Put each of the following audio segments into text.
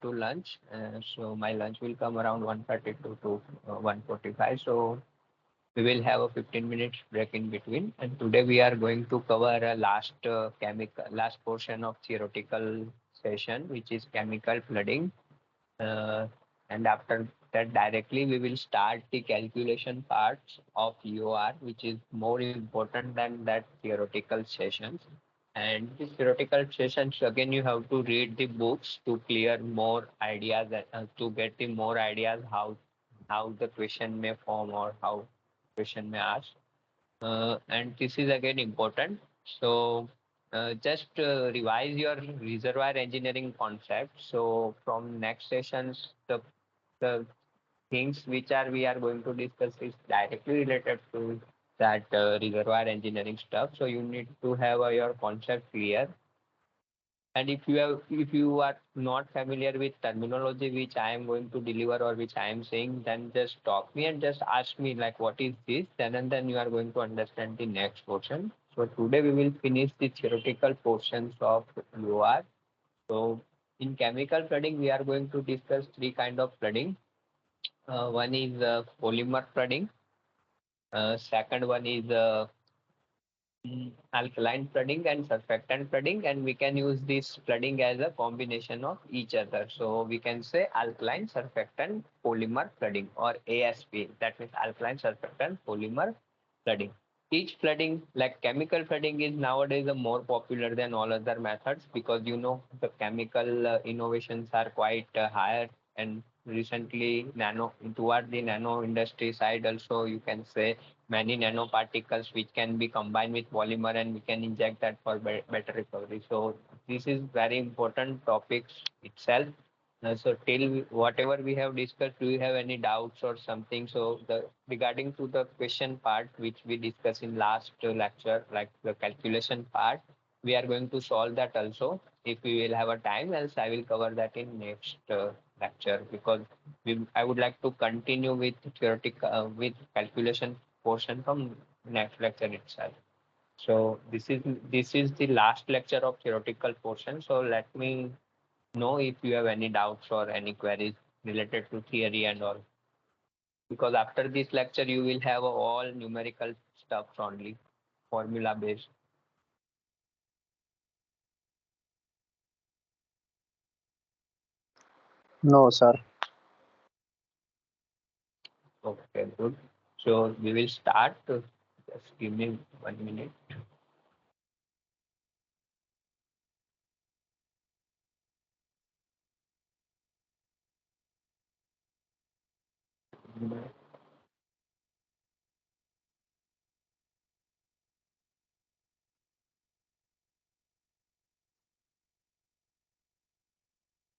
to lunch. So my lunch will come around 1:32 to 1:45. So we will have a 15 minutes break in between. And today we are going to cover a last portion of theoretical session, which is chemical flooding. Uh, and after that, directly we will start the calculation parts of EOR, which is more important than that theoretical sessions. And these theoretical sessions, again, you have to read the books to clear more ideas, to get the more ideas how the question may form or how question may ask. And this is again important. So just revise your reservoir engineering concept. So from next sessions, the things which are we are going to discuss is directly related to that reservoir engineering stuff. So you need to have your concept clear. And if you are not familiar with terminology which I am going to deliver or which I am saying, then just stop me and just ask me like what is this? Then and then you are going to understand the next portion. So today we will finish the theoretical portions of UR. So in chemical flooding, we are going to discuss three kind of flooding. One is polymer flooding. Second one is alkaline flooding and surfactant flooding, and we can use this flooding as a combination of each other. So we can say alkaline surfactant polymer flooding or ASP, that means alkaline surfactant polymer flooding. Each flooding, like chemical flooding, is nowadays a more popular than all other methods because the chemical innovations are quite higher, and recently nano toward the nano industry side also you can say many nanoparticles which can be combined with polymer, and we can inject that for better recovery. So this is very important topics itself. So till whatever we have discussed, do you have any doubts or something? So the regarding to the question part which we discussed in last lecture, like the calculation part, we are going to solve that also if we will have a time. Else I will cover that in next lecture because I would like to continue with theoretical with calculation portion from next lecture itself. So this is the last lecture of theoretical portion. So let me know if you have any doubts or any queries related to theory and all. Because after this lecture you will have all numerical stuff only, formula based. No, sir. Okay, good. So we will start. Just give me 1 minute.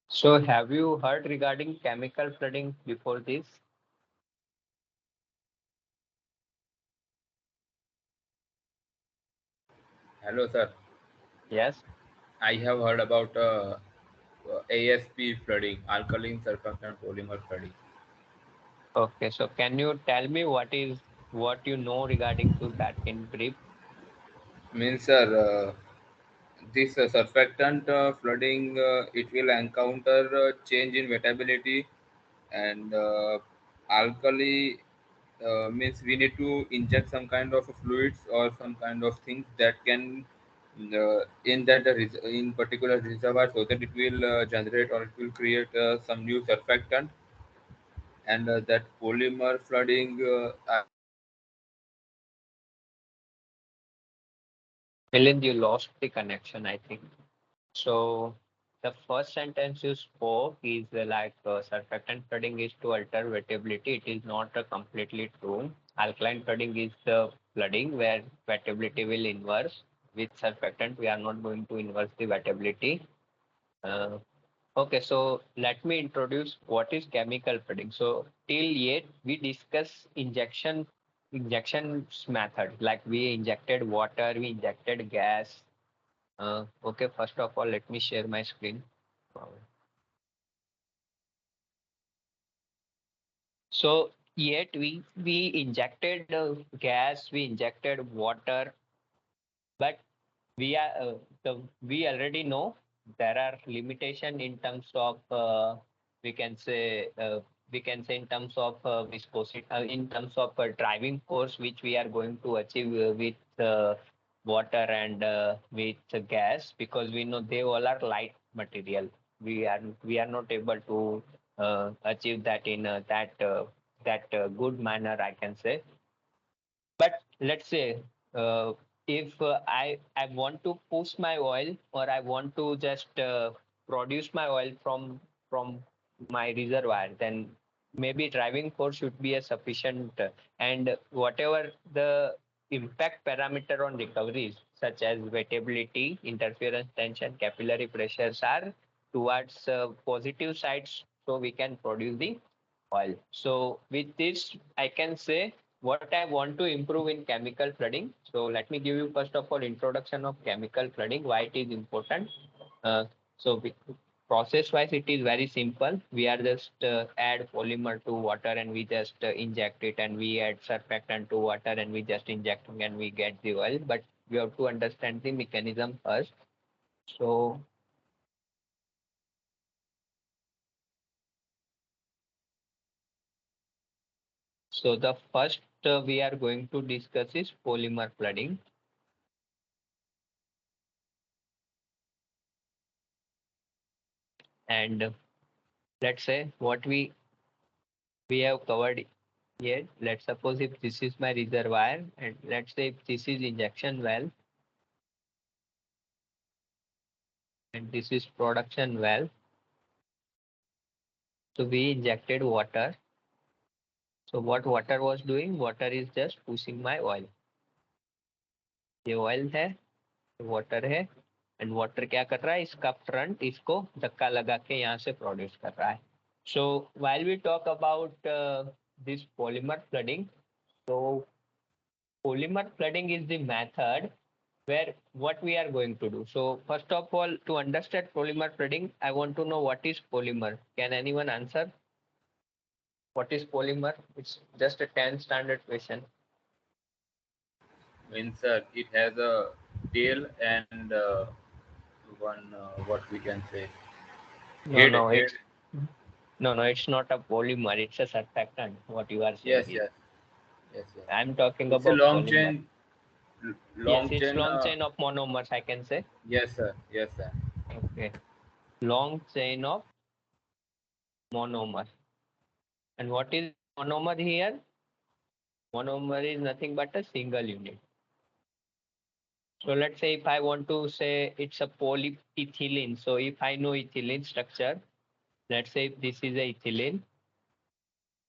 So have you heard regarding chemical flooding before this? Hello, sir. Yes. I have heard about ASP flooding, alkaline surfactant polymer flooding. Okay, so can you tell me what you know regarding to that in brief? Means, sir, this surfactant flooding, it will encounter change in wettability and alkali means we need to inject some kind of fluids or some kind of things that can in that in particular reservoir so that it will generate or it will create some new surfactant and that polymer flooding Milind, you lost the connection, I think. So the first sentence you spoke is like surfactant flooding is to alter wettability. It is not completely true. Alkaline flooding is the flooding where wettability will inverse. With surfactant, we are not going to inverse the wettability. Uh, okay, so let me introduce what is chemical flooding. So till yet we discuss injections method, like we injected water, we injected gas. Okay, first of all, let me share my screen. So yet we injected gas, we injected water, but we are we already know. there are limitation in terms of we can say in terms of viscosity, in terms of driving force which we are going to achieve with water and with gas, because we know they all are light material. We are not able to achieve that in that good manner, I can say. But let's say if I want to push my oil, or I want to just produce my oil from my reservoir, then maybe driving force should be a sufficient, and whatever the impact parameter on recoveries such as wettability, interference tension, capillary pressures are towards positive sides, so we can produce the oil. So with this, I can say what I want to improve in chemical flooding. So let me give you first of all introduction of chemical flooding, why it is important. Uh, so process wise, it is very simple. We are just add polymer to water and we just inject it, and we add surfactant to water and we just injecting and we get the oil. But we have to understand the mechanism first. So the first we are going to discuss is polymer flooding. And let's say what we have covered here. Let's suppose if this is my reservoir, and let's say if this is injection well and this is production well. So we injected water. So what water was doing? Water is just pushing my oil. ये oil है, water है, and water क्या कर रहा है? इसका front इसको धक्का लगा के यहाँ से produce कर रहा है. So while we talk about this polymer flooding, so polymer flooding is the method where what we are going to do. So first of all, to understand polymer flooding, I want to know what is polymer. Can anyone answer? What is polymer? It's just a 10 standard question. Means it has a tail and one what we can say No, head no, head. it's not a polymer. It's a surfactant. What you are saying Yes, is, yes, yes, yes. I'm talking It's a about long polymer. chain, Yes, long it's chain. long chain of monomers, I can say. Yes, sir. Yes, sir. Okay, long chain of monomer. And what is monomer here? Monomer is nothing but a single unit. So let's say if I want to say it's a polyethylene. So if I know ethylene structure, let's say if this is a ethylene.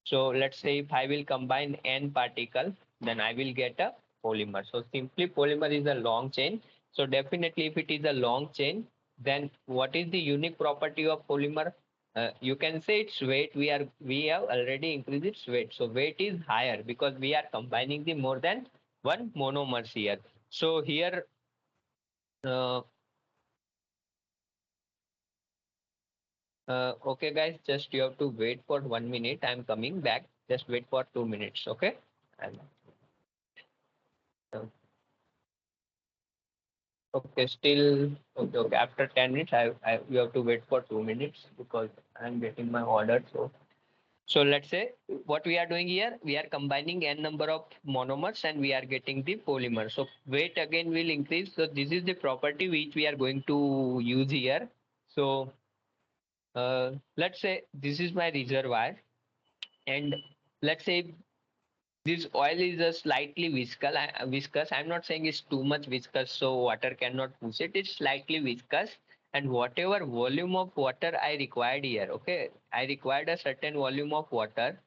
So let's say if I will combine n particle, then I will get a polymer. So simply polymer is a long chain. So definitely if it is a long chain, then what is the unique property of polymer? You can say its weight. We have already increased its weight. So weight is higher because we are combining the more than one monomers here. So here uh, okay, guys, just you have to wait for 1 minute. I'm coming back. Just wait for 2 minutes. Okay. And, uh, okay, still okay. Okay. After 10 minutes, you have to wait for 2 minutes because I'm getting my order. So let's say what we are doing here, we are combining n number of monomers and we are getting the polymer. So weight again will increase. So this is the property which we are going to use here. So let's say this is my reservoir, and let's say this oil is a slightly viscous. I'm not saying it's too much viscous, so water cannot push it. It's slightly viscous, and whatever volume of water I required here, okay, I required a certain volume of water.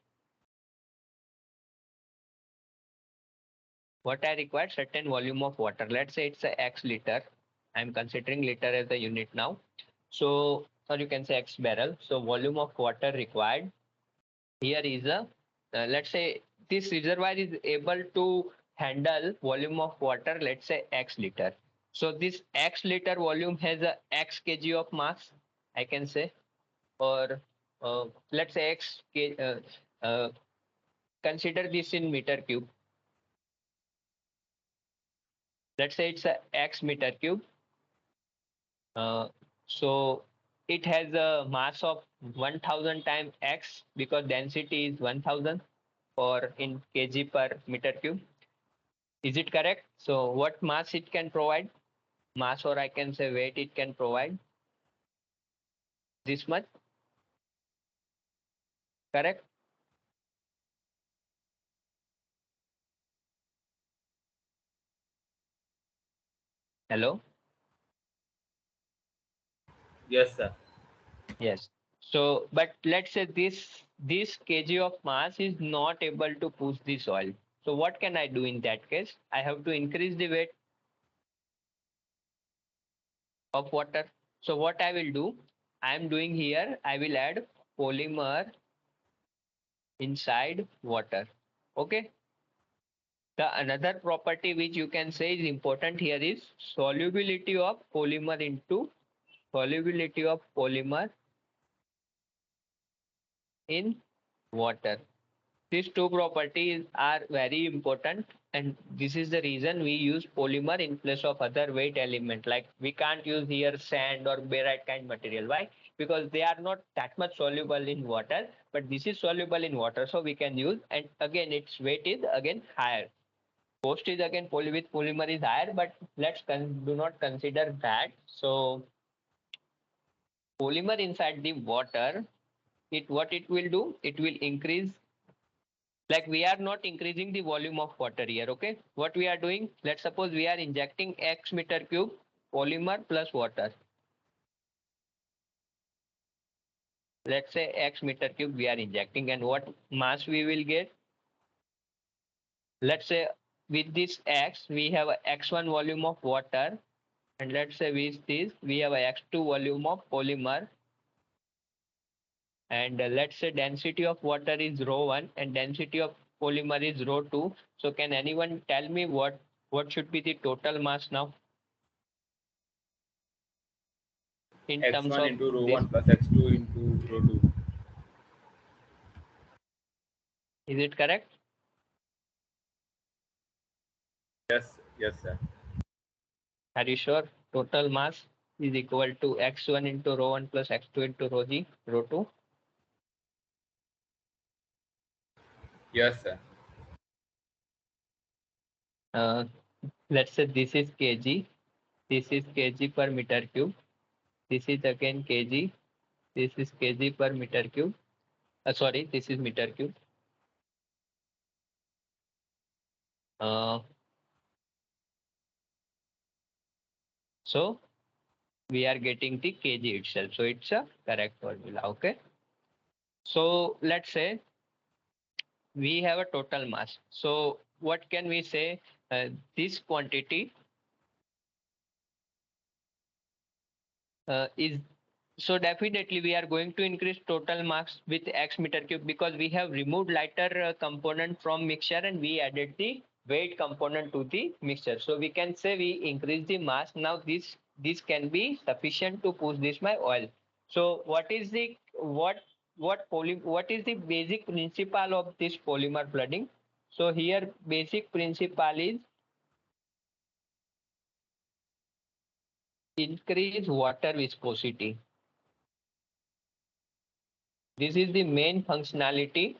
What I required certain volume of water. Let's say it's a x liter. I'm considering liter as the unit now. So, or you can say x barrel. So volume of water required here is a let's say this reservoir is able to handle volume of water, let's say x liter. So this x liter volume has a x kg of mass, I can say, or let's say uh, consider this in meter cube. Let's say it's a x meter cube. So it has a mass of 1000 times x because density is 1000 or in kg per meter cube. Is it correct? So what mass it can provide? Mass, or I can say weight, it can provide this much. Correct? Hello? Yes, sir. Yes. So, but let's say this kg of mass is not able to push the soil. So what can I do in that case? I have to increase the weight of water. So what I will do, I am doing here, I will add polymer inside water. Okay. The another property which you can say is important here is solubility of polymer in water. These two properties are very important, and this is the reason we use polymer in place of other weight element. Like we can't use here sand or barite kind material. Why? Because they are not that much soluble in water, but this is soluble in water, so we can use. And again, its weight is again higher. Cost is again with polymer is higher, but do not consider that. So polymer inside the water, it what it will do? It will increase, like we are not increasing the volume of water here. Okay, what we are doing, let's suppose we are injecting x meter cube polymer plus water. Let's say x meter cube we are injecting, and what mass we will get? Let's say with this x we have a x1 volume of water, and let's say with this we have a x2 volume of polymer, and let's say density of water is rho 1 and density of polymer is rho 2. So can anyone tell me what should be the total mass now in terms X1 of into rho this? 1 plus X2 into rho 2. Is it correct? Yes, yes, sir. Are you sure? Total mass is equal to x1 into rho 1 plus x2 into rho 2. Yes, sir. uh, let's say this is kg, this is kg per meter cube, this is again kg, this is kg per meter cube. Sorry, this is meter cube. uh, so we are getting the kg itself, so it's a correct formula. Okay, so let's say we have a total mass. So what can we say? This quantity is, so definitely we are going to increase total mass with x meter cube because we have removed lighter component from mixture and we added the weight component to the mixture. So we can say we increase the mass. Now this can be sufficient to push this my oil. So what is the basic principle of this polymer flooding? So here basic principle is increase water viscosity. This is the main functionality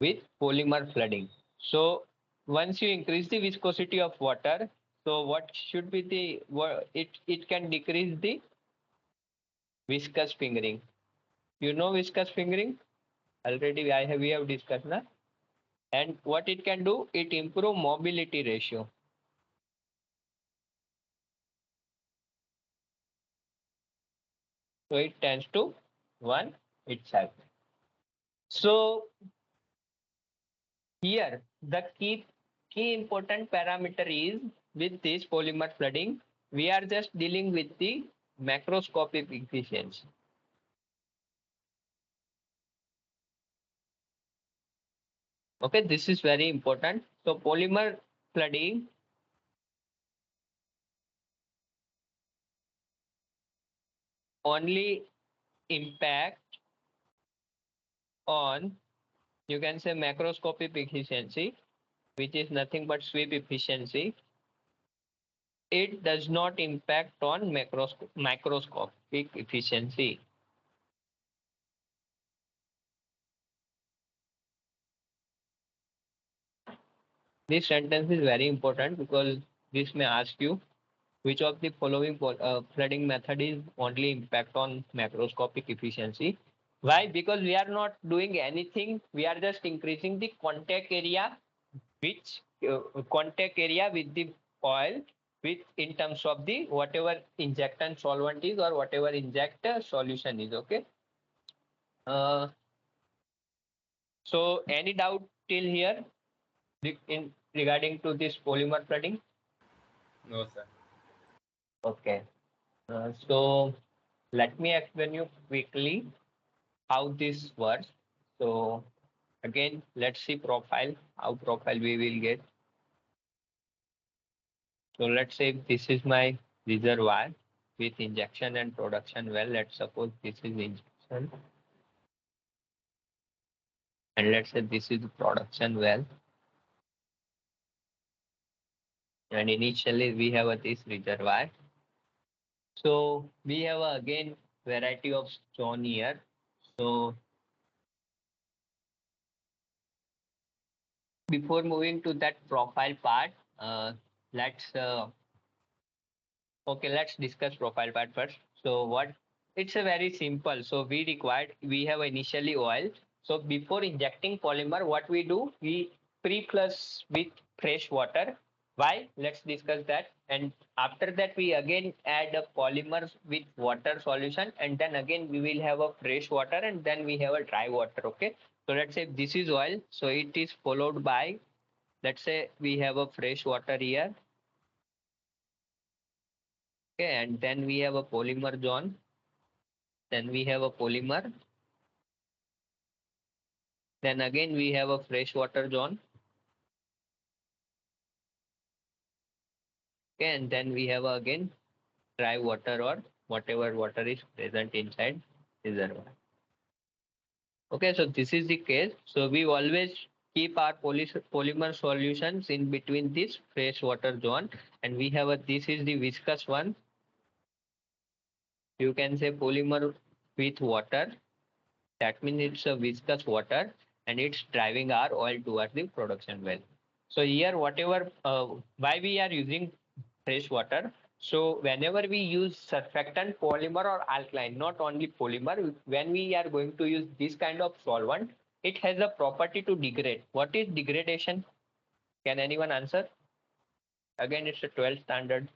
with polymer flooding. So once you increase the viscosity of water, so what should be it can decrease the viscous fingering. You know viscous fingering? Already we have discussed na? And what it can do, it improve mobility ratio. So it tends to one itself. So here the key important parameter is with this polymer flooding, we are just dealing with the macroscopic efficiency. Okay, this is very important. So polymer flooding only impact on, you can say, macroscopic efficiency, which is nothing but sweep efficiency. it does not impact on microscopic efficiency. This sentence is very important because this may ask you which of the following flooding method is only impact on macroscopic efficiency. Why? Because we are not doing anything. We are just increasing the contact area, which contact area with the oil, with in terms of the whatever injectant solvent is or whatever injector solution is. Okay. Uh, so any doubt till here in regarding to this polymer flooding? No, sir. Okay. So let me explain you quickly how this works. So again, let's see profile, how profile we will get. So let's say this is my reservoir with injection and production well. Let's suppose this is injection and let's say this is production well. And initially we have this reservoir. So we have again variety of zone here. So before moving to that profile part, let's okay, let's discuss profile part first. So what it's a very simple. So we have initially oil. So before injecting polymer, what we do, we pre-plus with fresh water. Why? Let's discuss that. And after that, we again add a polymer with water solution, and then again we will have a fresh water, and then we have a dry water. Okay. So let's say this is oil. So it is followed by, let's say we have a fresh water here. Okay, and then we have a polymer zone. Then we have a polymer. Then again we have a freshwater zone. Okay, and then we have again dry water or whatever water is present inside reservoir. Okay, so this is the case. So we always keep our polymer solutions in between this freshwater zone, and we have a this is the viscous one. You can say polymer with water. That means it's a viscous water and it's driving our oil towards the production well. So here, whatever, why we are using fresh water. So whenever we use surfactant, polymer or alkaline, not only polymer, when we are going to use this kind of solvent, it has a property to degrade. What is degradation? Can anyone answer? Again, it's a 12th standard.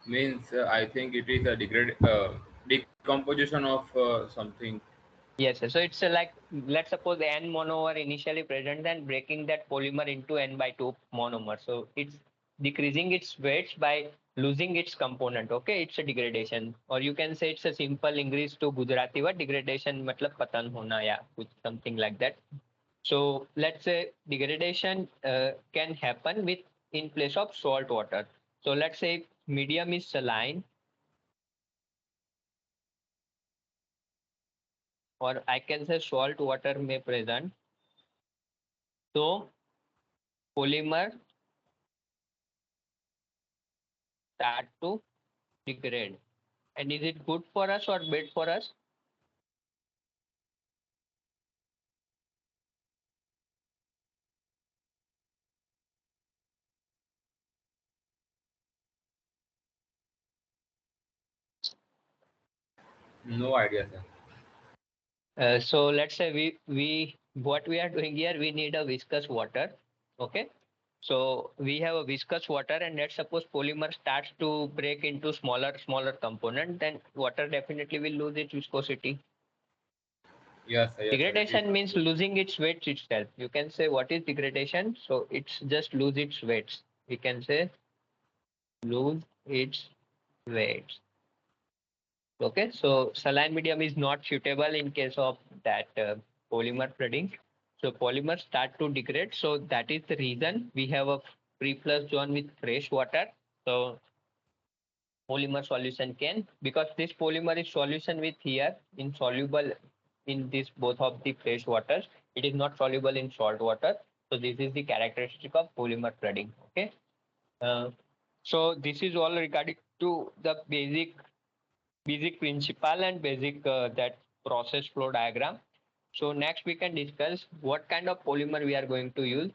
Means I think it is a decomposition of something. Yes, so it's like let's suppose the N monomer initially present and breaking that polymer into N by 2 monomer. So it's decreasing its weights by losing its component. Okay, it's a degradation, or you can say it's a simple English to Gujarati word degradation. मतलब पतन होना या कुछ something like that. So let's say degradation can happen with in place of salt water. So let's say medium is saline, or I can say salt water may present. So polymer start to degrade. And is it good for us or bad for us? No idea, sir. So let's say we what we are doing here, we need a viscous water. Okay. So we have a viscous water, and let's suppose polymer starts to break into smaller component, then water definitely will lose its viscosity. Yes, sir. It is. Degradation means losing its weight itself. You can say what is degradation? So it's just lose its weights. We can say lose its weights. Okay, so saline medium is not suitable in case of that polymer flooding. So polymers start to degrade. So that is the reason we have a free plus zone with fresh water. So polymer solution can, because this polymer is solution with here insoluble in this both of the fresh waters. It is not soluble in salt water. So this is the characteristic of polymer flooding. Okay. So this is all regarding to the basic principle and basic that process flow diagram. So next we can discuss what kind of polymer we are going to use.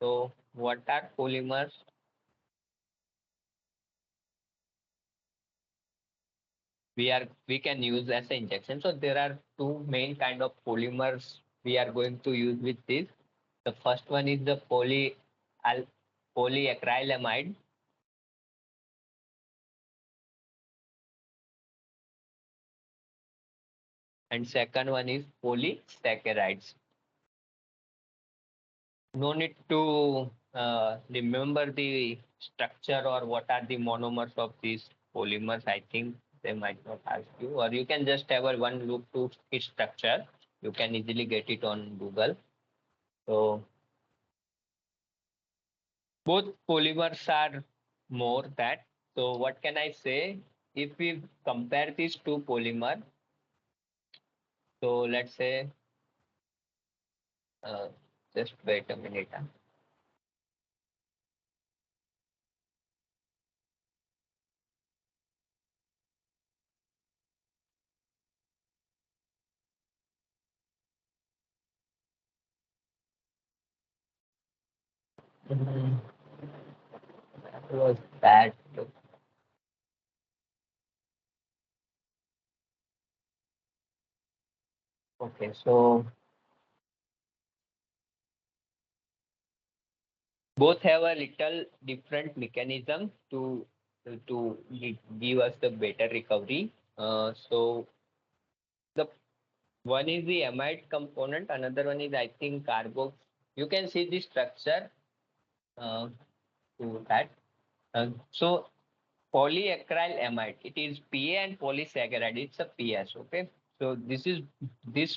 So what are polymers? We can use as an injection. So there are two main kind of polymers we are going to use with this. The first one is the polyacrylamide, and second one is polysaccharides. No need to remember the structure or what are the monomers of these polymers. I think they might not ask you, or you can just have a one look to its structure. You can easily get it on Google. So both polymers are more that. So what can I say? If we compare these two polymer, so let's say, uh, just wait a minute. Mhm. That was bad. Okay, so both have a little different mechanism to give us the better recovery. So the one is the amide component, another one is I think carbo. You can see the structure uh, to that. So polyacryl amide, it is Pa, and polysaccharide, it's a PS. Okay, so this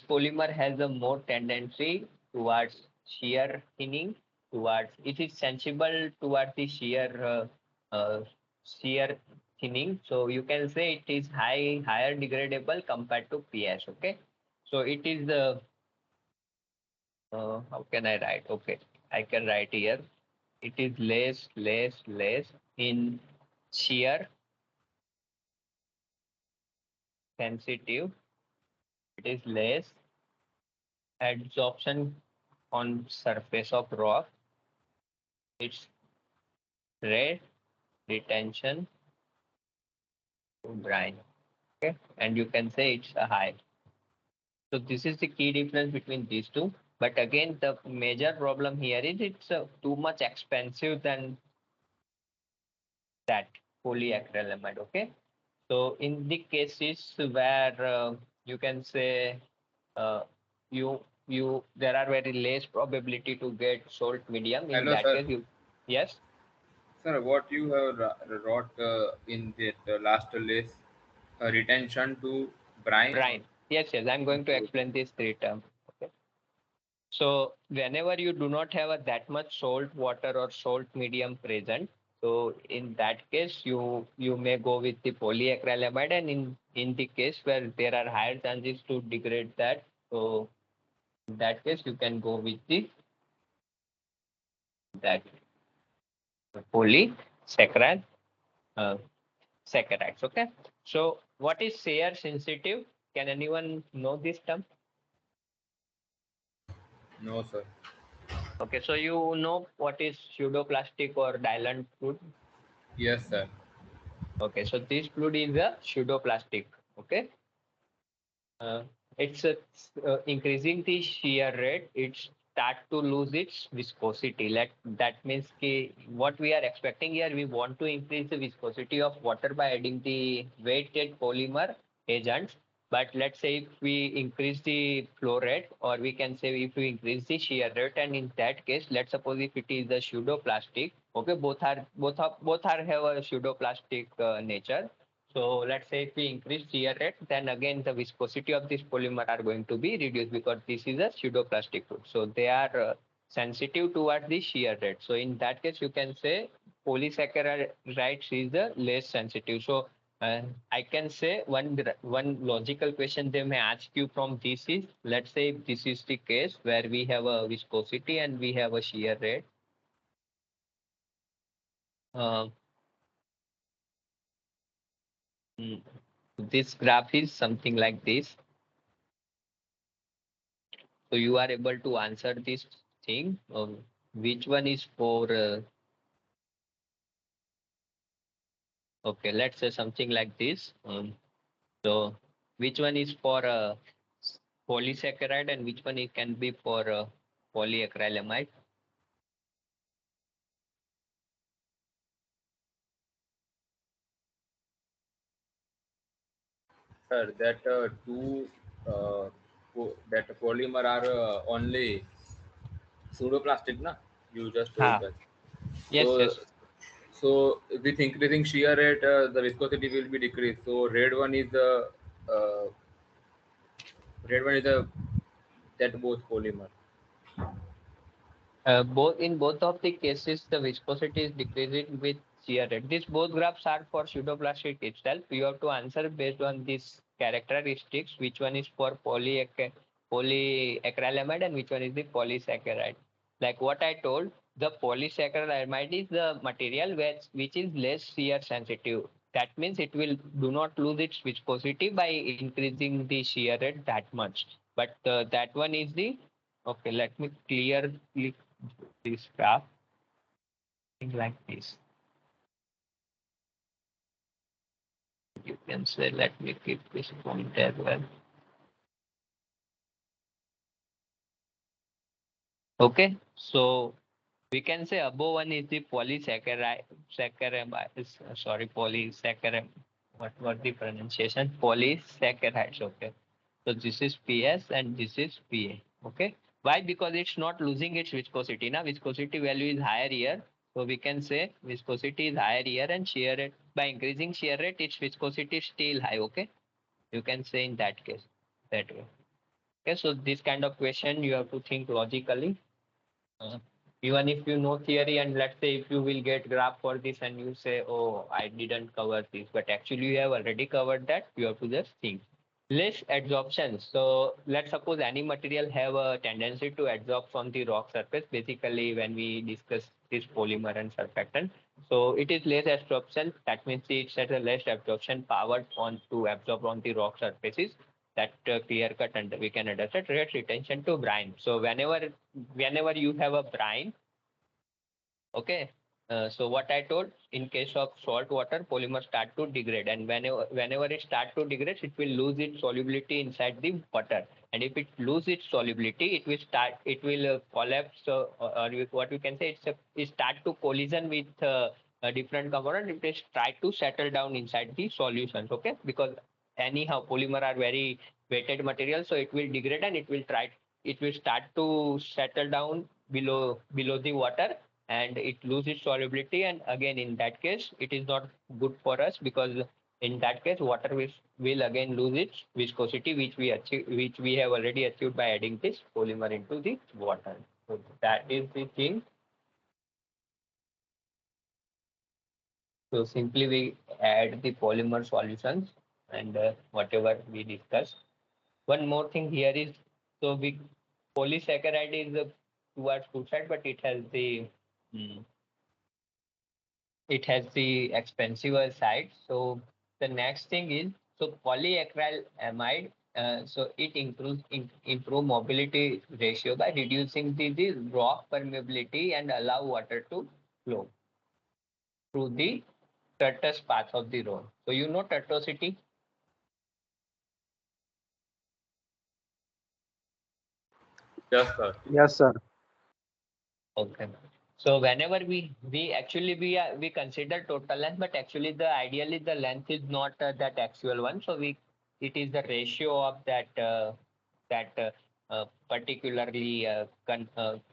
polymer has a more tendency towards shear thinning, towards it is sensible towards the shear thinning. So you can say it is higher degradable compared to PS. Okay, so it is the how can I write? Okay, I can write here. It is less in shear sensitive. It is less adsorption on surface of rock. It's rate retention to brine. Okay, and you can say it's a high. So this is the key difference between these two. But again, the major problem here is it's too much expensive than that polyacrylamide. Okay, so in the cases where you can say uh, you there are very less probability to get salt medium. In Hello, that sir. case, you yes. Sir, what you have wrote in the last list, retention to brine or Brine. Yes, yes. I'm going to to explain this three terms. Okay. So whenever you do not have that much salt water or salt medium present, so in that case you may go with the polyacrylamide, and in the case where there are higher chances to degrade that, so in that case you can go with the that polysaccharide uh, saccharides. Okay. So what is shear sensitive? Can anyone know this term? no, sir. Okay, so you know what is pseudoplastic or diluent fluid? Yes, sir. Okay, so this fluid is a pseudoplastic. Okay, uh, it's increasing the shear rate. It start to lose its viscosity. That means what we are expecting here, we want to increase the viscosity of water by adding the weighted polymer agents. But let's say if we increase the flow rate, or we can say if we increase the shear rate, and in that case, let's suppose if it is a pseudoplastic, okay, both are have a pseudoplastic nature. So let's say if we increase shear rate, then again the viscosity of this polymer are going to be reduced because this is a pseudoplastic fluid. So they are sensitive towards the shear rate. So in that case, you can say polysaccharide is the less sensitive. So I can say one logical question they may ask you from this is, let's say if this is the case where we have a viscosity and we have a shear rate. Uh, mm, this graph is something like this. So you are able to answer this thing. Which one is for? Okay, let's say something like this. So which one is for polysaccharide and which one it can be for polyacrylamide? Sir, that that polymer are only pseudoplastic, na? You just told Ha. that. Yes, So, yes. with increasing shear rate, the viscosity will be decreased. So uh, red one is the that both polymer. Both in both of the cases, the viscosity is decreasing with shear rate. These both graphs are for pseudoplastic itself. You have to answer based on these characteristics, which one is for polyacrylamide and which one is the polysaccharide. Like what I told, the polysaccharide is the material which is less shear sensitive. That means it will do not lose its viscosity by increasing the shear rate that much. But that one is the okay. Let me clearly this graph like this. You can say, let me keep this point as well. Okay, so we can say above one is the polysaccharide. What was the pronunciation? Polysaccharides. Okay, so this is PS and this is PA. Okay, why? Because it's not losing its viscosity. Now viscosity value is higher here, so we can say viscosity is higher here and shear rate. By increasing shear rate, its viscosity is still high. Okay, you can say in that case that way. Okay, so this kind of question you have to think logically. uh, Even if you know theory, and let's say if you will get graph for this and you say, oh, I didn't cover this, but actually you have already covered that, you have to just think. Less adsorption. So let's suppose any material have a tendency to adsorb from the rock surface, basically when we discuss this polymer and surfactant. So it is less absorption. That means it has a less absorption power on to absorb on the rock surfaces. That clear cut and we can understand rate retention to brine. So whenever you have a brine, okay. So what I told, in case of salt water, polymer start to degrade, and whenever it start to degrade, it will lose its solubility inside the water. And if it lose its solubility, it will collapse, what we can say, it start to collision with a different component. It will try to settle down inside the solutions, okay? Because anyhow, polymer are very weighted material, so it will degrade and it will start to settle down below the water, and it loses solubility, and again in that case it is not good for us, because in that case water will again lose its viscosity, which we have already achieved by adding this polymer into the water. So that is the thing. So simply we add the polymer solutions, and whatever we discussed. One more thing here is, so we polysaccharide is towards food side, but mm, it has the expensive side. So the next thing is, so polyacrylamide. So it improve mobility ratio by reducing the rock permeability and allow water to flow through the tortuous path of the road. So you know tortuosity. Yes, sir. Yes, sir. Okay. So whenever we actually we consider total length, but actually the ideally the length is not that actual one. So we it is the ratio of that particularly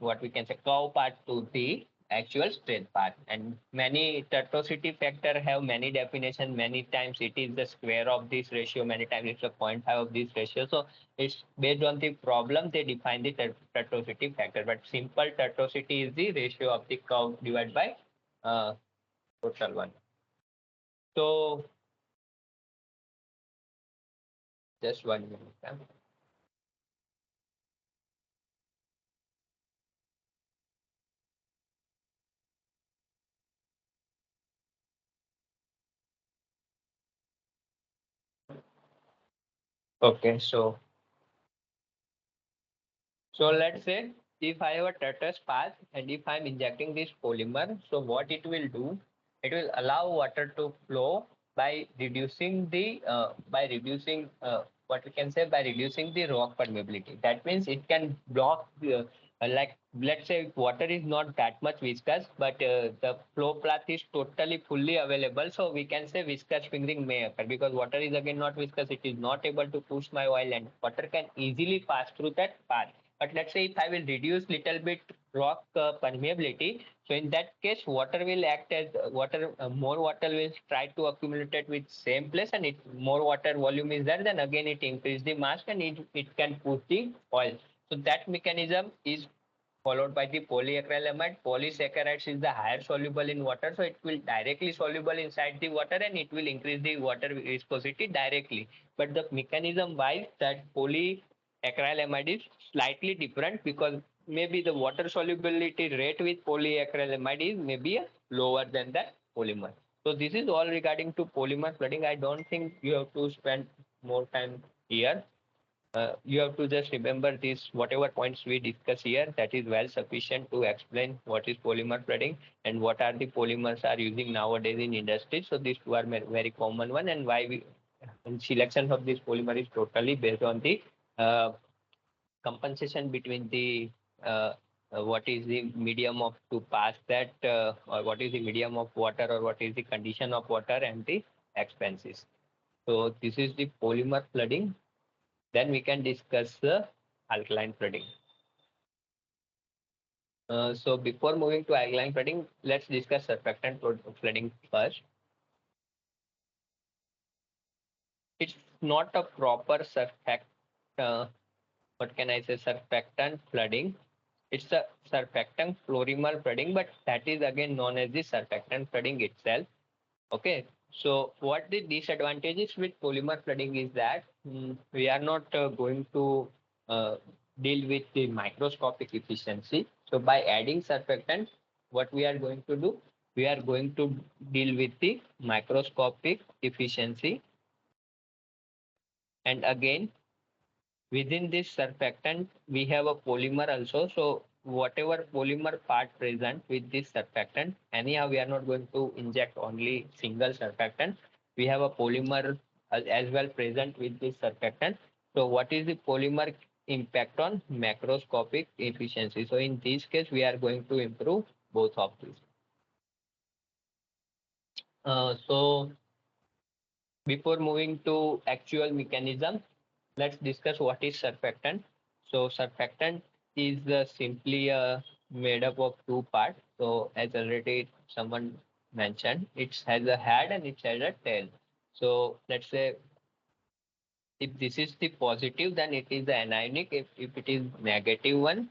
what we can say curve part to the actual straight part. And many tortuosity factor have many definition. Many times it is the square of this ratio. Many times it's a 0.5 of this ratio. So it's based on the problem they define the tortuosity factor. But simple tortuosity is the ratio of the curve divided by uh, total one. So Just 1 minute. Okay, so let's say if I have a Tatas path and if I'm injecting this polymer, so what it will do, it will allow water to flow by reducing what we can say by reducing the rock permeability. That means it can block like let's say water is not that much viscous, but the flow path is totally fully available. So we can say viscous fingering may occur because water is again not viscous. It is not able to push my oil and water can easily pass through that path. But let's say if I will reduce little bit rock permeability, so in that case, water will act as more water will try to accumulate it with same place, and it more water volume is there. Then again, it increase the mass and it can push the oil. So that mechanism is followed by the polyacrylamide. Polysaccharides is the higher soluble in water, so it will directly soluble inside the water and it will increase the water viscosity directly. But the mechanism wise that polyacrylamide is slightly different because maybe the water solubility rate with polyacrylamide is maybe lower than that polymer. So this is all regarding to polymer flooding. I don't think you have to spend more time here. You have to just remember this whatever points we discuss here, that is well sufficient to explain what is polymer flooding and what are the polymers are using nowadays in industry. So these two are very common one, and why we and selection of this polymer is totally based on the uh, compensation between the what is the medium of to pass that or what is the medium of water or what is the condition of water and the expenses. So this is the polymer flooding. Then we can discuss the alkaline flooding. So before moving to alkaline flooding, let's discuss surfactant flooding first. It's not a proper uh, what can I say, surfactant flooding. It's a surfactant fluorimer flooding, but that is again known as the surfactant flooding itself. Okay. So what the disadvantages with polymer flooding is that we are not going to uh, deal with the microscopic efficiency. So by adding surfactant, what we are going to do, we are going to deal with the microscopic efficiency. And again, within this surfactant, we have a polymer also. So whatever polymer part present with this surfactant, anyhow, we are not going to inject only single surfactant. We have a polymer as well present with this surfactant. So what is the polymer impact on macroscopic efficiency? So in this case, we are going to improve both of these. So before moving to actual mechanism, let's discuss what is surfactant. So surfactant is simply made up of two parts. So as already someone mentioned, it has a head and it has a tail. So let's say if this is the positive, then it is the anionic. If it is negative one,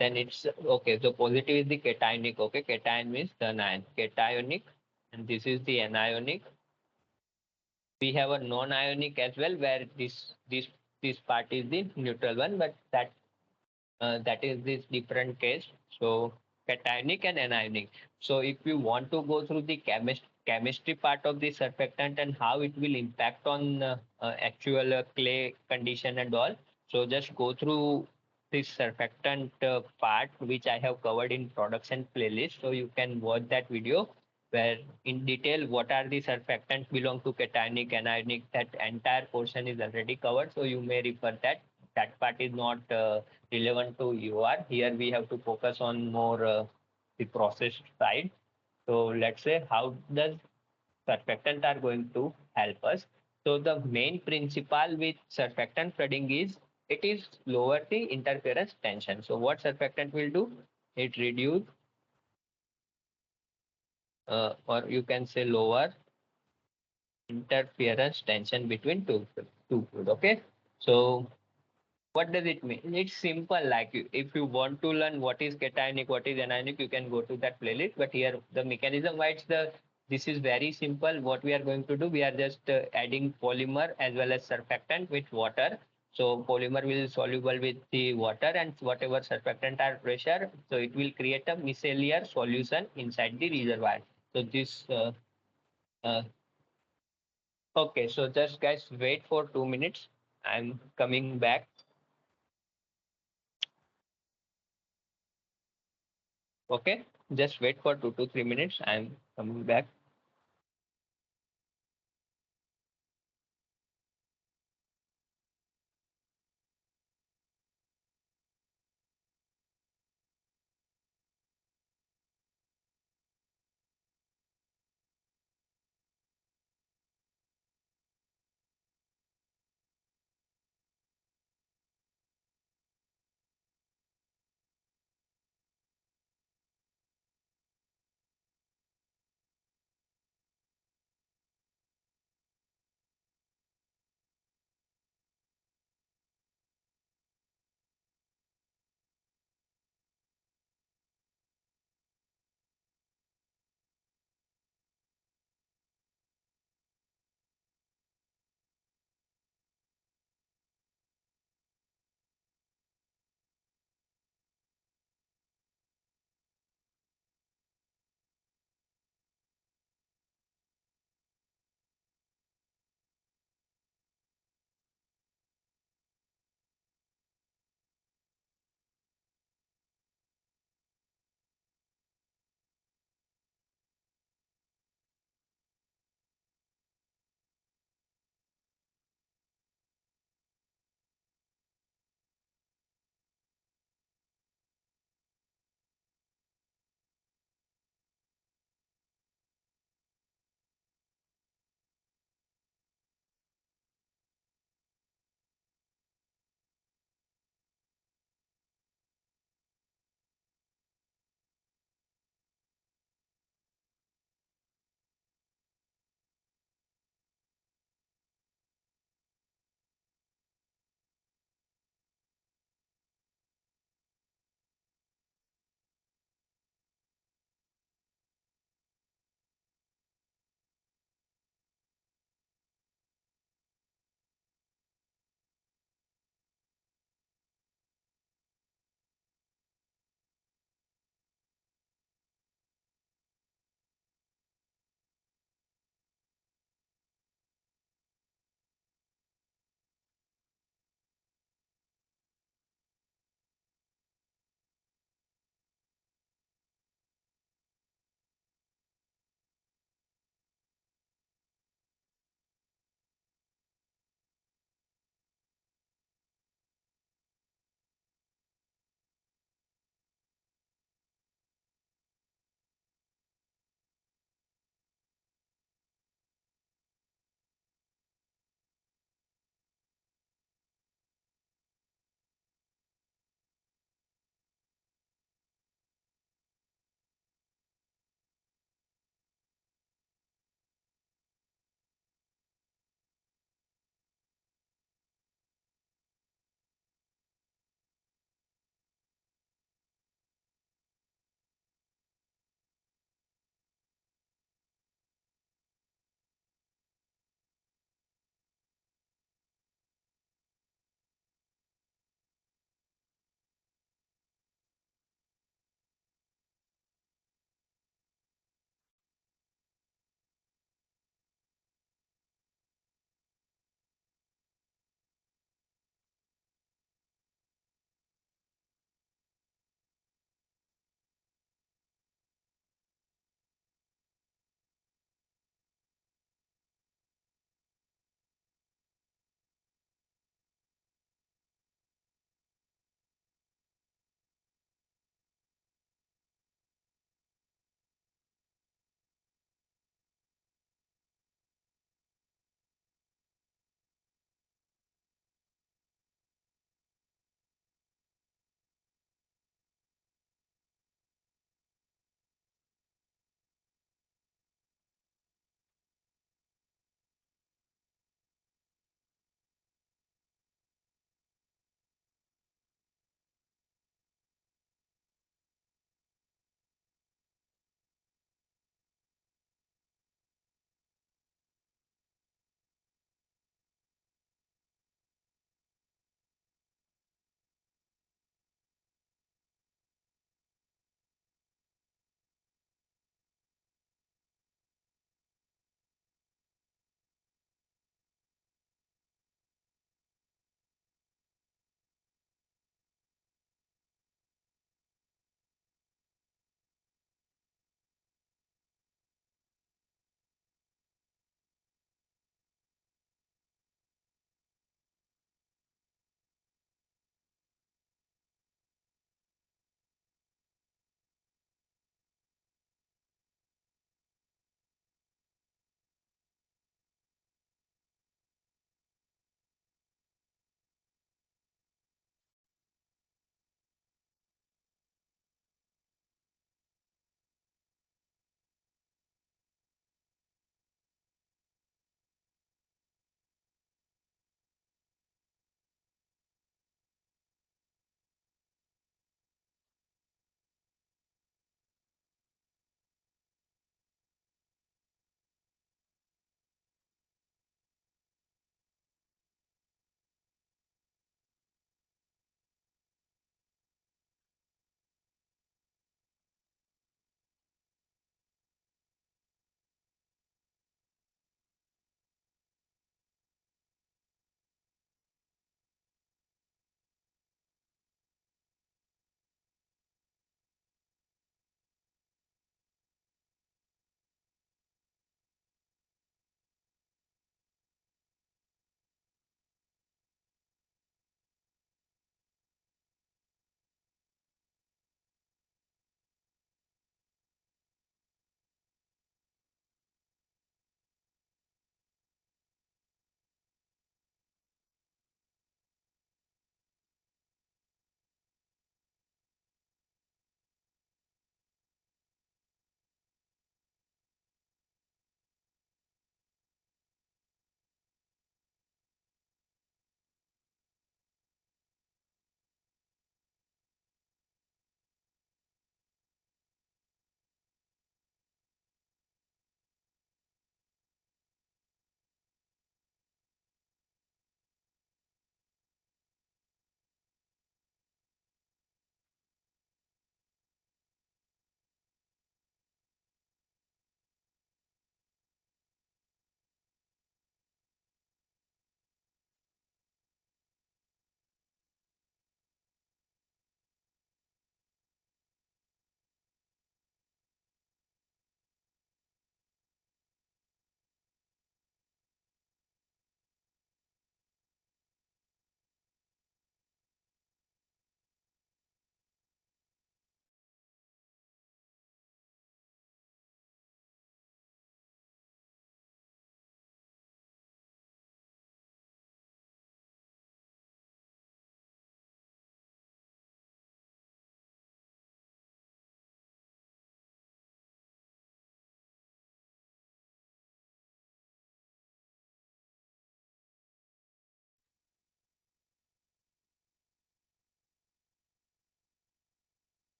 then it's okay. So positive is the cationic. Okay, cation means the anion. Cationic, and this is the anionic. We have a non-ionic as well, where this part is the neutral one, but that is this different case. So cationic and anionic. So if you want to go through the chemistry part of the surfactant and how it will impact on actual clay condition and all, so just go through this surfactant part which I have covered in production playlist. So you can watch that video where in detail what are the surfactants belong to cationic, anionic. That entire portion is already covered. So you may refer that. That part is not relevant to UR. Here we have to focus on more the process side. So let's say how does surfactant are going to help us. So the main principle with surfactant flooding is it is lower the interference tension. So what surfactant will do? It reduce or you can say lower interference tension between two fluid. Okay. So what does it mean? It's simple. Like if you want to learn what is cationic, what is anionic, you can go to that playlist. But here the mechanism why it's the this is very simple. What we are going to do, we are just adding polymer as well as surfactant with water. So polymer will soluble with the water and whatever surfactant are pressure. So it will create a micellar solution inside the reservoir. So this, okay. So just guys wait for 2 minutes. I'm coming back. Okay. Just wait for 2 to 3 minutes. I'm coming back.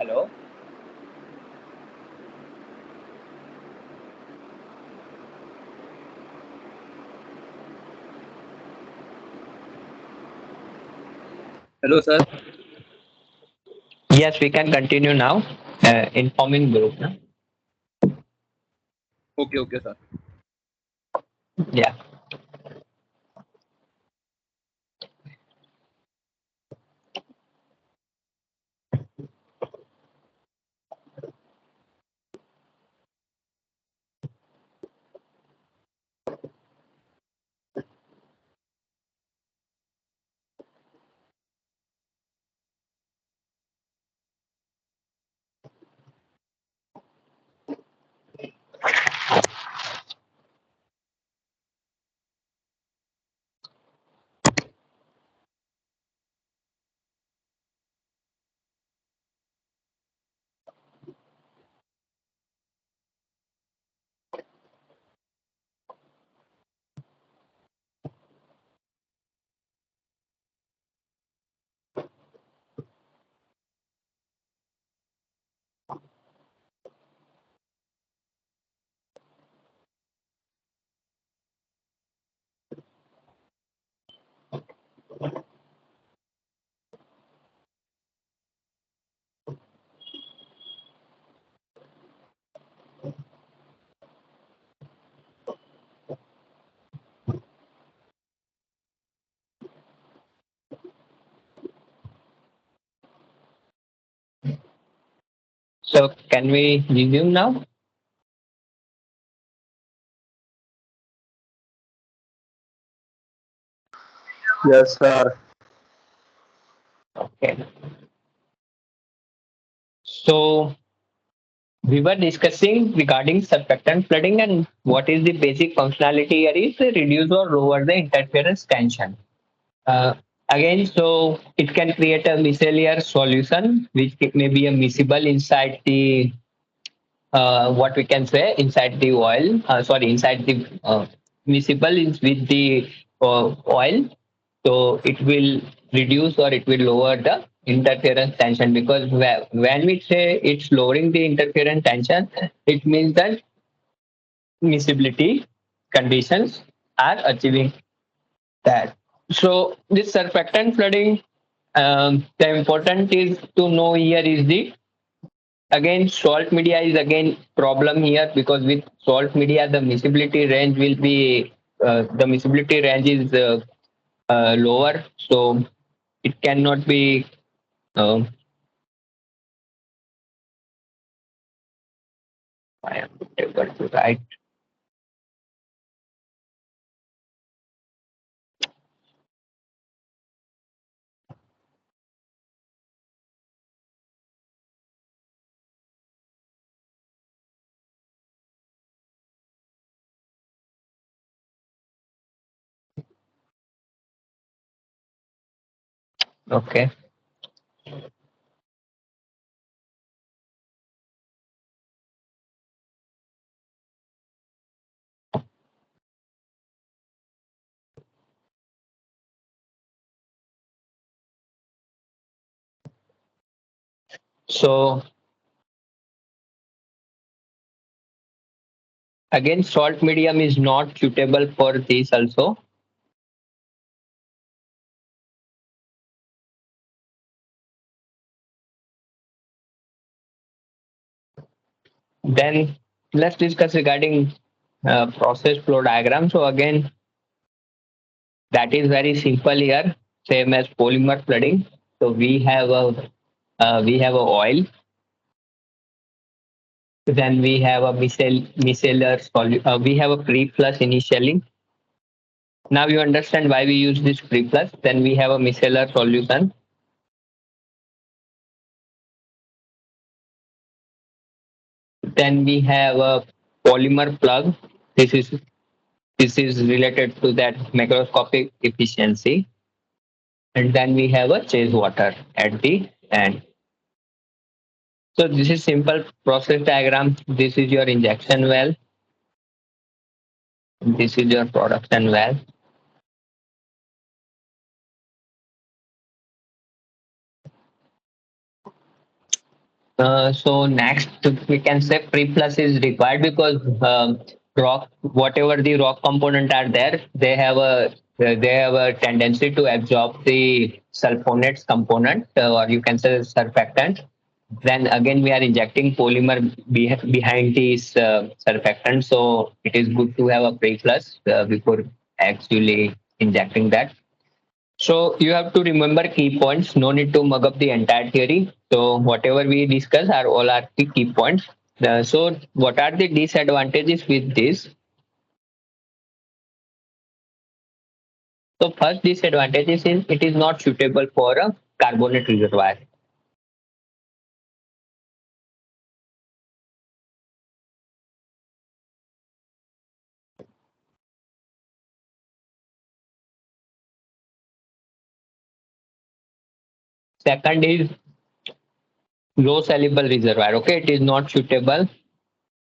Hello. Hello, sir. Yes, we can continue now. Informing group. No? Okay, okay, sir. Yeah. So can we resume now? Yes, sir. Okay. So we were discussing regarding surfactant flooding and what is the basic functionality here is to reduce or lower the interference tension. Uh, Again, so it can create a micellar solution which may be a miscible inside the what we can say inside the oil. Sorry, inside the miscible is with the oil. So it will reduce or it will lower the interference tension because when we say it's lowering the interference tension, it means that miscibility conditions are achieving that. So this surfactant flooding, the important is to know here is the again salt media is again problem here because with salt media the miscibility range will be the miscibility range is lower, so it cannot be. Um, I am able to write. Okay, so again salt medium is not suitable for this also. Then let's discuss regarding process flow diagram. So again, that is very simple here, same as polymer flooding. So we have a oil, then we have a micellar we have a pre-plus initially. Now you understand why we use this pre-plus. Then we have a micellar solution. Then we have a polymer plug. This is this is related to that macroscopic efficiency. And then we have a chase water at the end. So this is simple process diagram. This is your injection well. This is your production well. So next we can say pre-plus is required because rock, whatever the rock component are there, they have a tendency to absorb the sulfonates component, or you can say surfactant. Then again we are injecting polymer behind these surfactant, so it is good to have a pre-plus before actually injecting that. So you have to remember key points. No need to mug up the entire theory. So whatever we discuss are all are the key points. So what are the disadvantages with this? So first disadvantage is it is not suitable for a carbonate reservoir. Second is low soluble reservoir. Okay, it is not suitable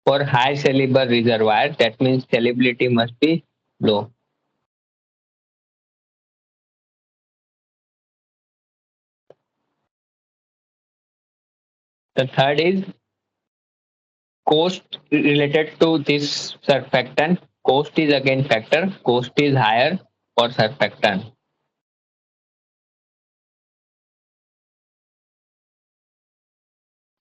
for high soluble reservoir. That means solubility must be low. The third is cost related to this surfactant. Cost is again factor. Cost is higher for surfactant.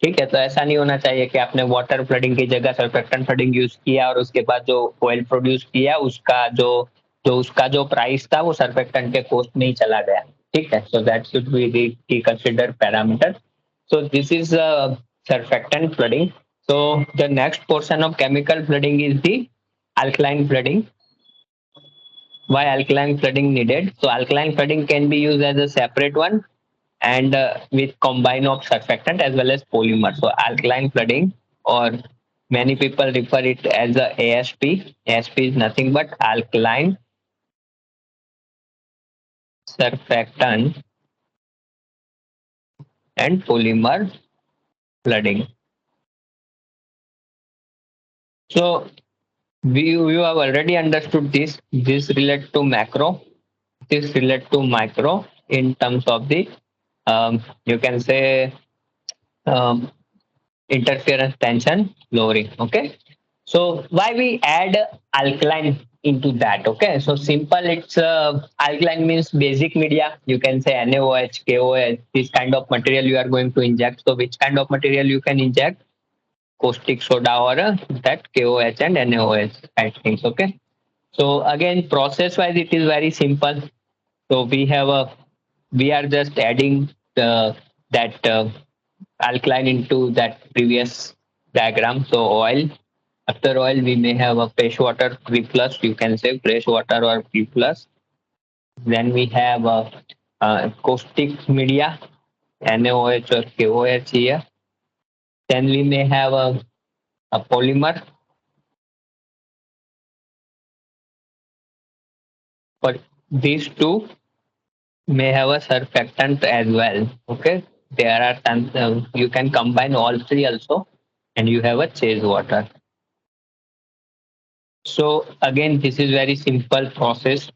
ठीक है, तो ऐसा नहीं होना चाहिए कि आपने water flooding की जगह सर्फेक्टेंट फ्लडिंग यूज किया और उसके बाद जो ऑयल प्रोड्यूस किया उसका जो प्राइस था वो सर्फेक्टेंट के कॉस्ट में ही चला गया. ठीक है, so that should be consider parameter. So this is surfactant flooding. So the next portion of chemical flooding is the alkaline flooding. Why alkaline flooding needed? So alkaline flooding can be used as a separate one and with combine of surfactant as well as polymer. So alkaline flooding, or many people refer it as a ASP. ASP is nothing but alkaline surfactant and polymer flooding. So we have already understood this. This relate to macro. This relate to micro in terms of the you can say um, interference tension lowering. Okay, so why we add alkaline into that? Okay, so simple, it's alkaline means basic media, you can say NaOH, KOH, this kind of material you are going to inject. So which kind of material you can inject? Caustic soda or that KOH and NaOH kind things. Okay, so again process wise it is very simple. So we are just adding that alkaline into that previous diagram. So oil, after oil we may have a fresh water P plus, you can say fresh water or P plus. Then we have a caustic media, NaOH or KOH here. Then we may have a polymer, but these two may have a surfactant as well. Okay, there are you can combine all three also, and you have a chase water. So again, this is very simple process.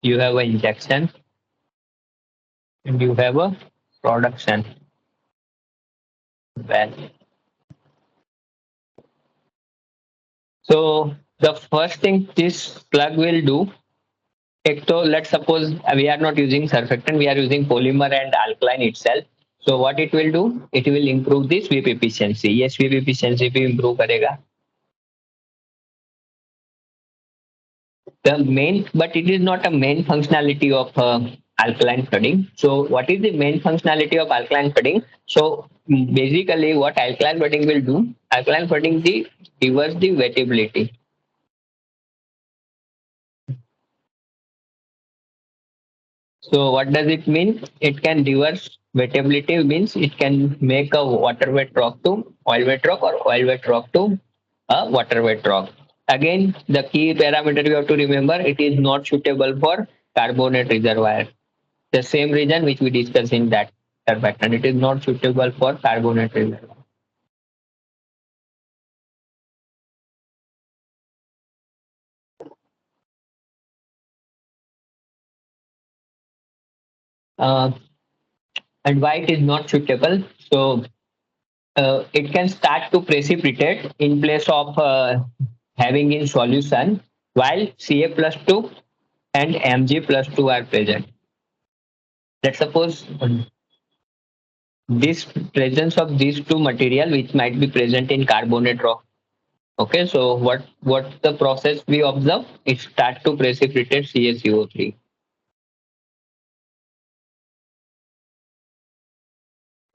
You have an injection and you have a production. Well, so the first thing this plug will do, so let's suppose we are not using surfactant, we are using polymer and alkaline itself. So what it will do? It will improve the sweep efficiency. Yes, sweep efficiency भी improve करेगा. The main, but it is not a main functionality of alkaline flooding. So what is the main functionality of alkaline flooding? So basically what alkaline flooding will do, alkaline flooding the reverse the wettability. So what does it mean? It can reverse wettability, means it can make a water wet rock to oil wet rock or oil wet rock to a water wet rock. Again, the key parameter you have to remember, it is not suitable for carbonate reservoir. The same reason which we discussed in that surfactant, it is not suitable for carbonate reservoir. Uh, and why it is not suitable? So it can start to precipitate in place of having in solution while Ca plus 2 and Mg plus 2 are present. Let's suppose this presence of these two material which might be present in carbonate rock. Okay, so what the process we observe? It start to precipitate CaCO3.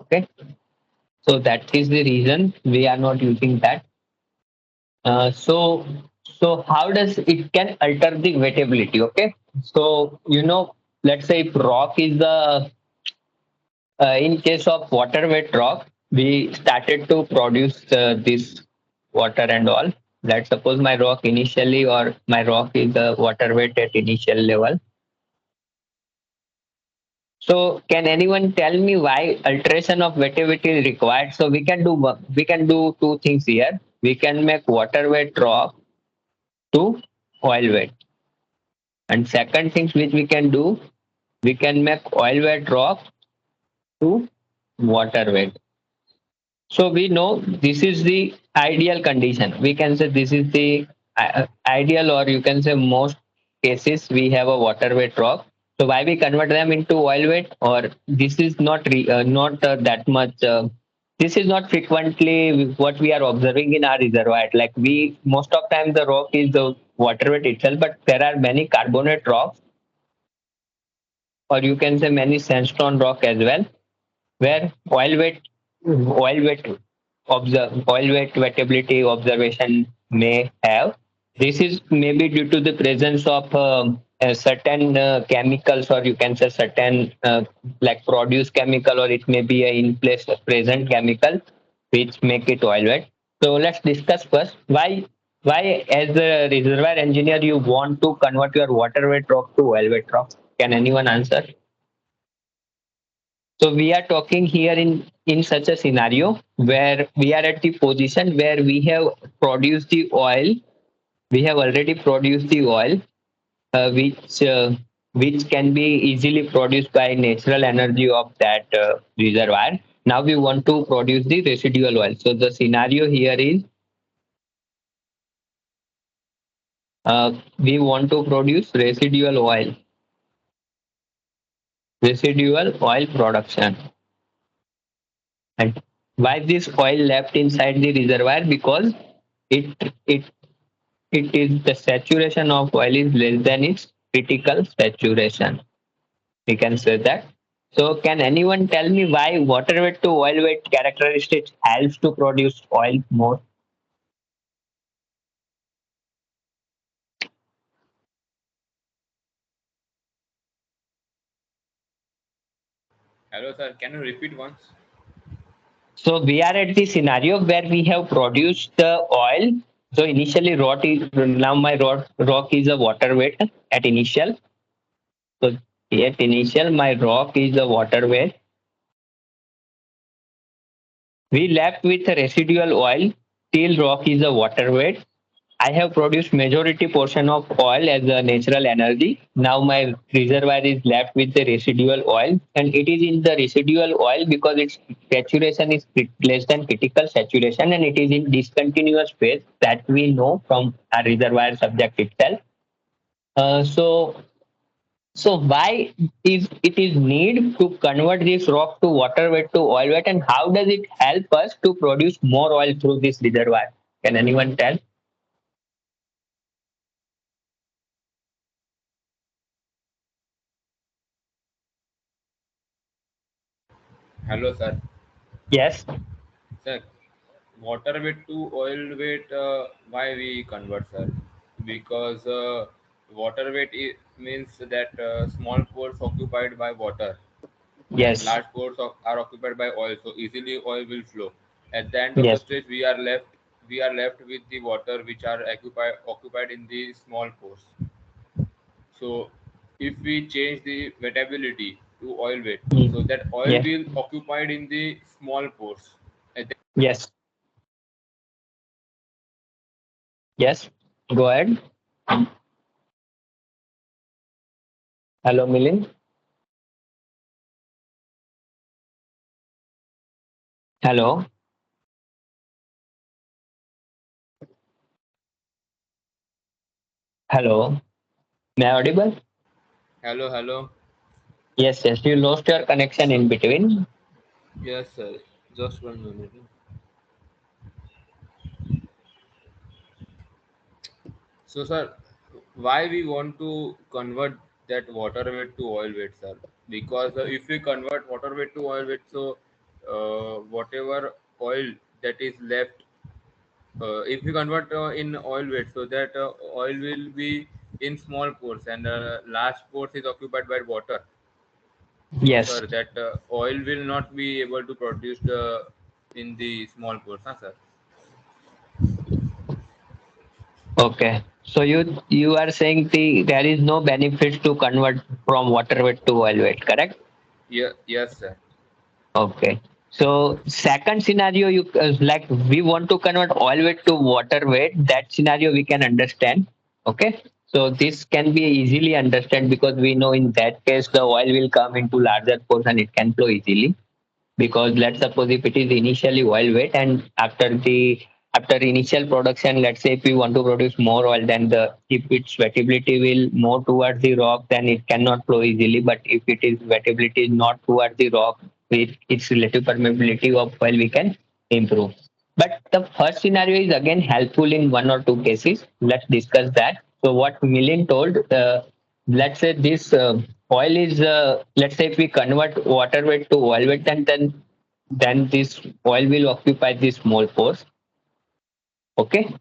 Okay, so that is the reason we are not using that. So how does it can alter the wettability? Okay, so let's say if rock is the in case of water wet rock, we started to produce this water and all. Let's suppose my rock initially or my rock is the water wet at initial level. So can anyone tell me why alteration of wettability is required? So we can do two things here. We can make water wet rock to oil wet. And second things which we can do, we can make oil wet rock to water wet. So we know this is the ideal condition. We can say this is the ideal, or you can say most cases we have a water wet rock. So why we convert them into oil wet, or this is not that much. This is not frequently what we are observing in our reservoir. Like we most of time the rock is the water wet itself, but there are many carbonate rocks, or you can say many sandstone rock as well, where oil wet wettability observation may have. This is maybe due to the presence of a certain chemicals, or you can say certain like produce chemical, or it may be a in place present chemical which make it oil wet. So let's discuss first why as a reservoir engineer you want to convert your water wet rock to oil wet rock. Can anyone answer? So we are talking here in such a scenario where we are at the position where we have produced the oil. We have already produced the oil, which can be easily produced by natural energy of that reservoir. Now we want to produce the residual oil. So the scenario here is we want to produce residual oil production. And why this oil left inside the reservoir? Because it it it is the saturation of oil is less than its critical saturation. We can say that. So can anyone tell me why water weight to oil weight characteristics helps to produce oil more? Hello, sir. Can you repeat once? So we are at the scenario where we have produced the oil. So initially now my rock is a water weight at initial. So at initial my rock is a water weight. We left with a residual oil till rock is a water weight. I have produced majority portion of oil as a natural energy. Now my reservoir is left with the residual oil, and it is in the residual oil because its saturation is less than critical saturation, and it is in discontinuous phase that we know from our reservoir subject itself. So why is it is need to convert this rock to water weight to oil weight, and how does it help us to produce more oil through this reservoir? Can anyone tell? Hello, sir. Yes. Sir, water weight to oil weight, why we convert, sir? Because water weight means that small pores occupied by water and Yes. large pores are occupied by oil, so easily oil will flow. At the end of the Yes. stage, we are left with the water which are occupied in the small pores. So if we change the wettability to oil weight, so Mm. that oil Yes. will occupied in the small pores. Yes. Yes. Go ahead. Hello, Milind. Hello. Hello. Am I audible? Hello, hello. Yes, yes. You lost your connection in between. Yes, sir. Just 1 minute. So, sir, why we want to convert that water weight to oil weight, sir? Because if we convert water weight to oil weight, so whatever oil that is left, if we convert in oil weight, so that oil will be in small pores and large pores is occupied by water. So, Yes. sir, that oil will not be able to produce in the small pores, huh, sir? Okay. So you are saying there is no benefit to convert from water weight to oil weight, correct? Yeah, yes, sir. Okay. So second scenario, you like we want to convert oil weight to water weight. That scenario we can understand. Okay. So this can be easily understand because we know in that case the oil will come into larger portion. It can flow easily because let's suppose if it is initially oil weight and after initial production, let's say if we want to produce more oil, then the if its wettability will more towards the rock, then it cannot flow easily. But if it is wettability is not towards the rock, its relative permeability of oil we can improve. But the first scenario is again helpful in one or two cases. Let's discuss that. So what Milin told, let's say this oil is, let's say if we convert water weight to oil weight, then this oil will occupy these small pores. Okay.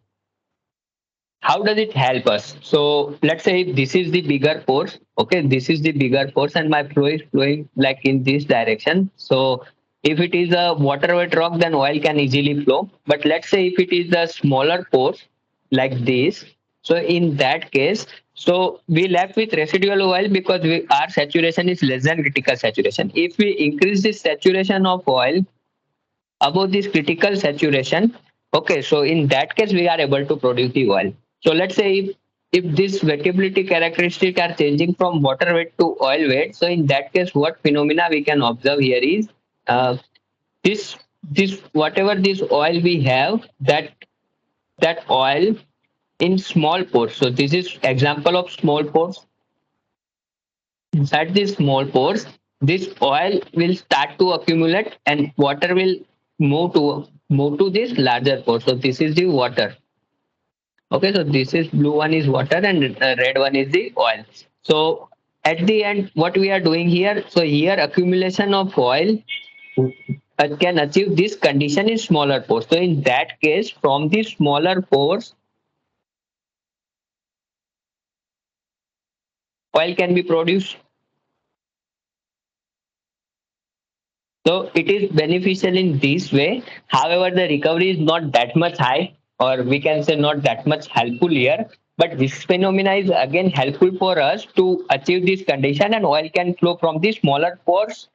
How does it help us? So let's say if this is the bigger force, okay, this is the bigger force, and my flow is flowing like in this direction. So if it is a water weight rock, then oil can easily flow. But let's say if it is a smaller force like this, so in that case, so we left with residual oil because our saturation is less than critical saturation. If we increase the saturation of oil above this critical saturation, okay, so in that case we are able to produce the oil. So let's say if this wettability characteristic are changing from water weight to oil weight, so in that case what phenomena we can observe here is, uh, this whatever this oil we have, that oil in small pores, so this is example of small pores. Inside these small pores, this oil will start to accumulate and water will move to this larger pore. So this is the water. Okay, so this is blue one is water and red one is the oil. So at the end, what we are doing here, so here accumulation of oil can achieve this condition in smaller pores. So in that case, from the smaller pores, oil can be produced. So it is beneficial in this way. However, the recovery is not that much high, or we can say not that much helpful here. But this phenomena is again helpful for us to achieve this condition, and oil can flow from the smaller pores.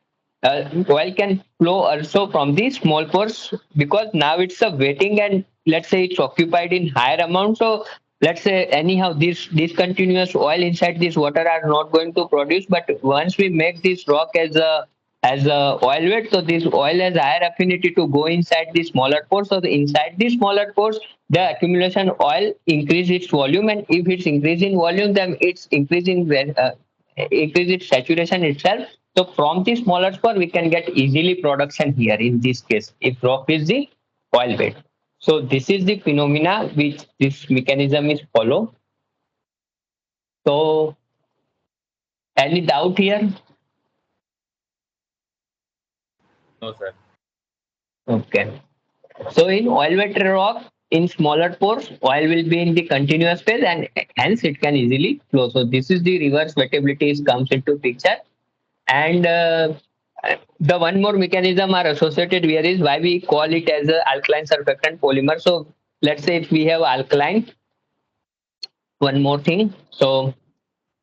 Oil can flow also from the small pores because now it's a wetting, and let's say it's occupied in higher amount. So let's say anyhow this discontinuous oil inside this water are not going to produce. But once we make this rock as a oil weight, so this oil has higher affinity to go inside the smaller pores. So inside the smaller pores, the accumulation oil increase its volume, and if it's increasing volume, then it's increase its saturation itself. So from the smaller pore, we can get easily production here in this case if rock is the oil weight. So this is the phenomena which this mechanism is follow. So any doubt here? No, sir. Okay. So in oil wet rock, in smaller pores, oil will be in the continuous phase and hence it can easily flow. So this is the reverse wettability comes into picture. And the one more mechanism are associated here is why we call it as a alkaline surfactant polymer. So let's say if we have alkaline, one more thing. So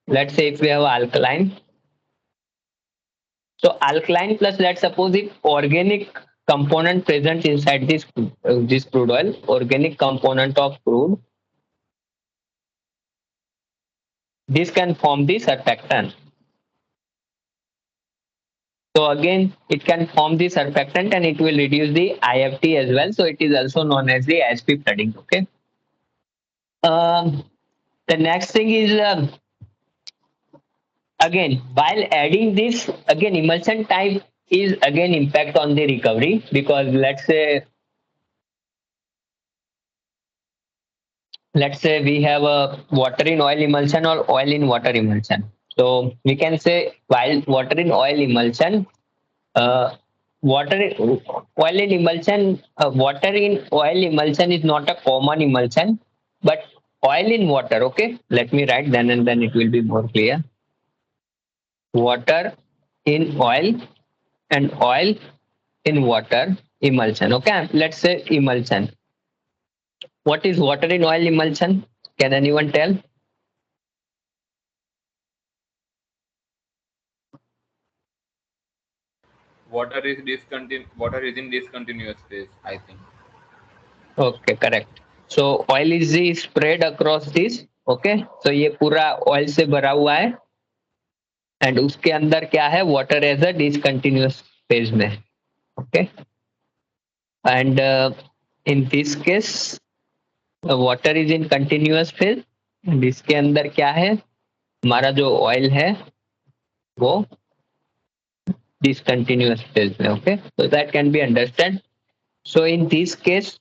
let's say if we have alkaline, so alkaline plus let's suppose if organic component present inside this crude oil, organic component of crude, this can form the surfactant. So again, it can form the surfactant and it will reduce the IFT as well. So it is also known as the ASP flooding. Okay. Um, The next thing is again, while adding this, again emulsion type is again impact on the recovery, because let's say we have a water in oil emulsion or oil in water emulsion. So we can say while water in oil emulsion, uh, oil in emulsion, water in oil emulsion is not a common emulsion, but oil in water. Okay, let me write then and then it will be more clear. Water in oil and oil in water emulsion. Okay, let's say emulsion. What is water in oil emulsion? Can anyone tell? Water is in discontinuous phase, I think. Okay, correct. So oil is the spread across this. Okay, so ये पूरा oil से भरा हुआ है and उसके अंदर क्या है, water as a discontinuous phase में. Okay, and in this case water is in continuous phase and इसके अंदर क्या है, हमारा जो ऑयल है वो discontinuous phase में. Okay, so that can be understood. So in this case,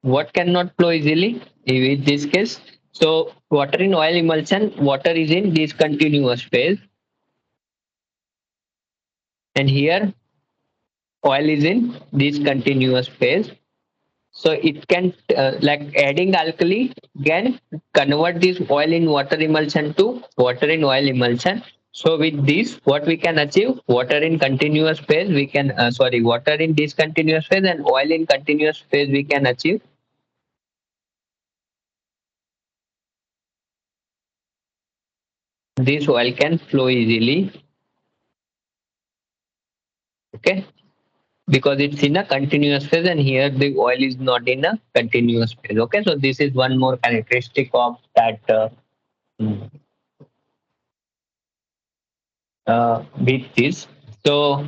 what cannot flow easily in this case? So water in oil emulsion, water is in discontinuous phase, and here oil is in discontinuous phase. So it can like adding alkali can convert this oil in water emulsion to water in oil emulsion. So with this, what we can achieve? Water in continuous phase, we can water in discontinuous phase and oil in continuous phase, we can achieve. This oil can flow easily. Okay, because it's in a continuous phase and here the oil is not in a continuous phase. Okay, so this is one more characteristic of that with this. So,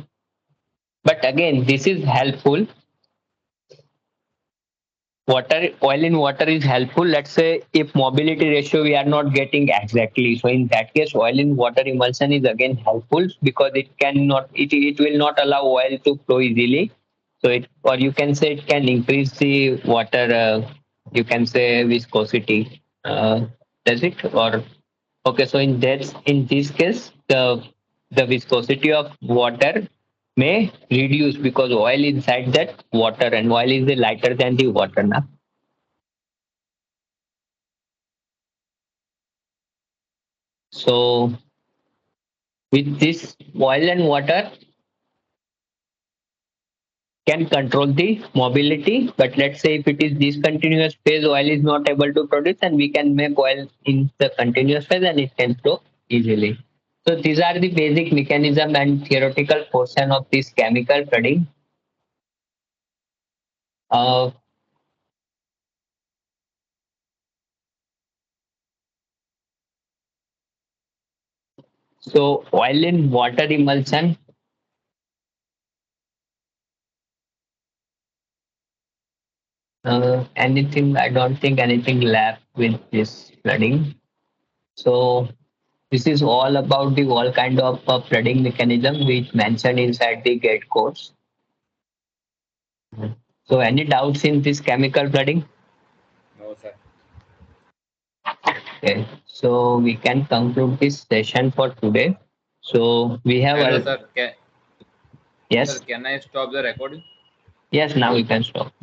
but again, this is helpful. Oil in water is helpful. Let's say if mobility ratio we are not getting exactly, so in that case, oil in water emulsion is again helpful because it will not allow oil to flow easily. So it, or you can say it can increase the water. You can say viscosity. Does it or okay? So in this case, the viscosity of water may reduce because oil inside that water and oil is lighter than the water now. So with this, oil and water can control the mobility, but let's say if it is discontinuous phase, oil is not able to produce and we can make oil in the continuous phase and it can flow easily. So these are the basic mechanism and theoretical portion of this chemical flooding. Uh, so oil in water emulsion, anything, I don't think anything left with this flooding. So this is all about the all kind of flooding mechanism which mentioned inside the GATE course. So any doubts in this chemical flooding? No, sir. Okay, so we can conclude this session for today. So we have Hello, a sir. Sir, yes, can I stop the recording? yes. Now we can stop.